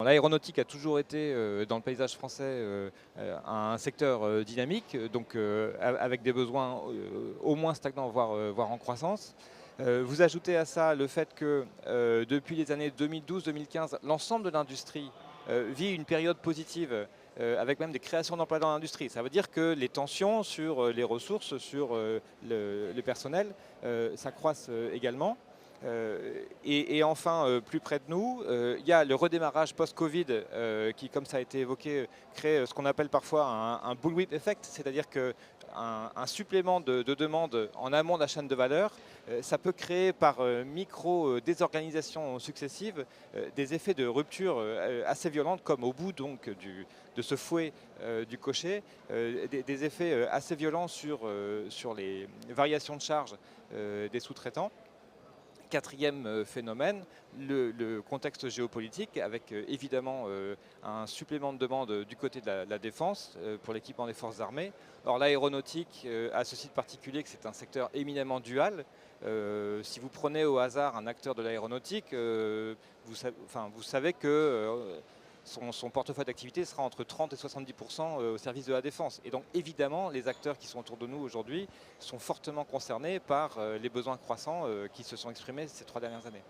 L'aéronautique a toujours été dans le paysage français un secteur dynamique, donc avec des besoins au moins stagnants, voire en croissance. Vous ajoutez à ça le fait que depuis les années 2012-2015, l'ensemble de l'industrie vit une période positive avec même des créations d'emplois dans l'industrie. Ça veut dire que les tensions sur les ressources, sur le personnel s'accroissent également. Et enfin, plus près de nous, il y a le redémarrage post-Covid qui, comme ça a été évoqué, crée ce qu'on appelle parfois un bullwhip effect, c'est-à-dire qu'un supplément de demande en amont de la chaîne de valeur, ça peut créer par micro-désorganisations successives des effets de rupture assez violentes, comme au bout donc, de ce fouet du cocher, des effets assez violents sur les variations de charge des sous-traitants. Quatrième phénomène, le contexte géopolitique avec évidemment un supplément de demande du côté de la défense pour l'équipement des forces armées. Or l'aéronautique a ce site particulier que c'est un secteur éminemment dual. Si vous prenez au hasard un acteur de l'aéronautique, vous savez que son portefeuille d'activité sera entre 30 et 70% au service de la défense. Et donc évidemment, les acteurs qui sont autour de nous aujourd'hui sont fortement concernés par les besoins croissants qui se sont exprimés ces 3 dernières années.